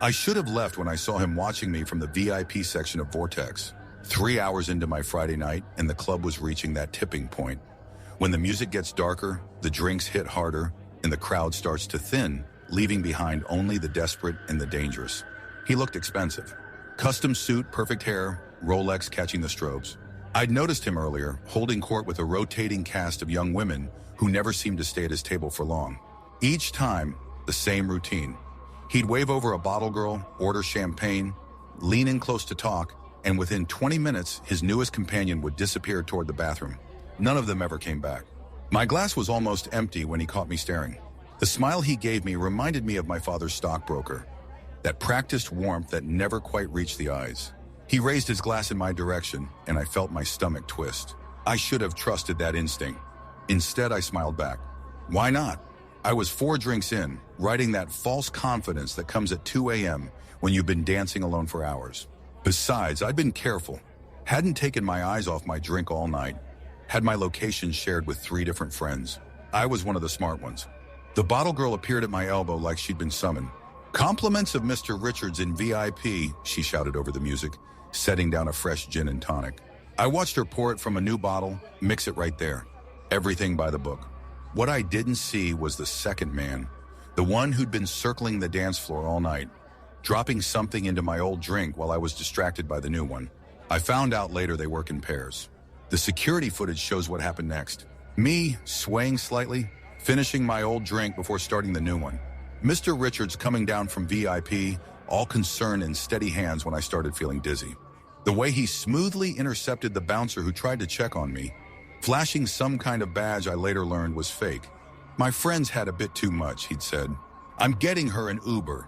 I should have left when I saw him watching me from the VIP section of Vortex. 3 hours into my Friday night, and the club was reaching that tipping point. When the music gets darker, the drinks hit harder, and the crowd starts to thin, leaving behind only the desperate and the dangerous. He looked expensive. Custom suit, perfect hair, Rolex catching the strobes. I'd noticed him earlier, holding court with a rotating cast of young women who never seemed to stay at his table for long. Each time, the same routine. He'd wave over a bottle girl, order champagne, lean in close to talk, and within 20 minutes, his newest companion would disappear toward the bathroom. None of them ever came back. My glass was almost empty when he caught me staring. The smile he gave me reminded me of my father's stockbroker, that practiced warmth that never quite reached the eyes. He raised his glass in my direction, and I felt my stomach twist. I should have trusted that instinct. Instead, I smiled back. Why not? I was 4 drinks in, riding that false confidence that comes at 2 a.m. when you've been dancing alone for hours. Besides, I'd been careful. Hadn't taken my eyes off my drink all night. Had my location shared with 3 different friends. I was one of the smart ones. The bottle girl appeared at my elbow like she'd been summoned. "Compliments of Mr. Richards in VIP," she shouted over the music, setting down a fresh gin and tonic. I watched her pour it from a new bottle, mix it right there. Everything by the book. What I didn't see was the second man, the one who'd been circling the dance floor all night, dropping something into my old drink while I was distracted by the new one. I found out later they work in pairs. The security footage shows what happened next. Me, swaying slightly, finishing my old drink before starting the new one. Mr. Richards coming down from VIP, all concerned and steady hands when I started feeling dizzy. The way he smoothly intercepted the bouncer who tried to check on me, flashing some kind of badge I later learned was fake. "My friends had a bit too much," he'd said. "I'm getting her an Uber."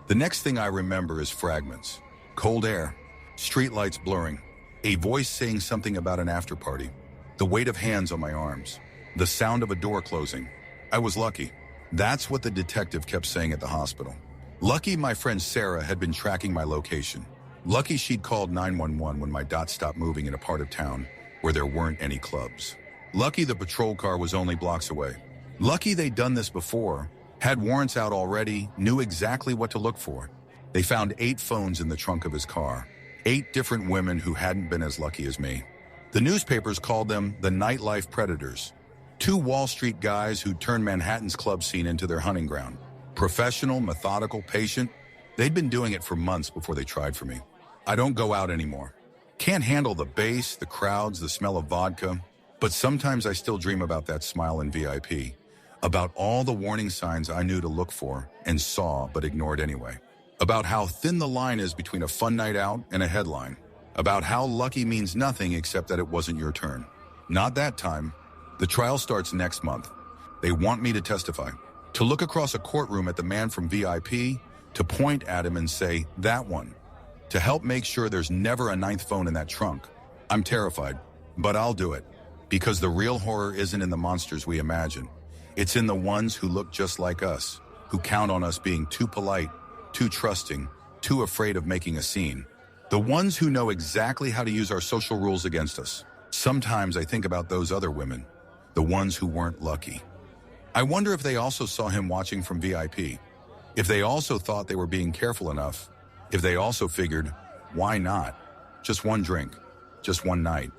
The next thing I remember is fragments. Cold air, streetlights blurring, a voice saying something about an after-party, the weight of hands on my arms, the sound of a door closing. I was lucky. That's what the detective kept saying at the hospital. Lucky my friend Sarah had been tracking my location. Lucky she'd called 911 when my dot stopped moving in a part of town where there weren't any clubs. Lucky the patrol car was only blocks away. Lucky they'd done this before, had warrants out already, knew exactly what to look for. They found 8 phones in the trunk of his car. 8 different women who hadn't been as lucky as me. The newspapers called them the nightlife predators. 2 Wall Street guys who'd turned Manhattan's club scene into their hunting ground. Professional, methodical, patient. They'd been doing it for months before they tried for me. I don't go out anymore. Can't handle the bass, the crowds, the smell of vodka. But sometimes I still dream about that smile in VIP. About all the warning signs I knew to look for and saw but ignored anyway. About how thin the line is between a fun night out and a headline. About how lucky means nothing except that it wasn't your turn. Not that time. The trial starts next month. They want me to testify. To look across a courtroom at the man from VIP, to point at him and say, "That one." To help make sure there's never a 9th phone in that trunk. I'm terrified, but I'll do it. Because the real horror isn't in the monsters we imagine. It's in the ones who look just like us, who count on us being too polite, too trusting, too afraid of making a scene. The ones who know exactly how to use our social rules against us. Sometimes I think about those other women, the ones who weren't lucky. I wonder if they also saw him watching from VIP. If they also thought they were being careful enough. If they also figured, why not? Just one drink, just one night.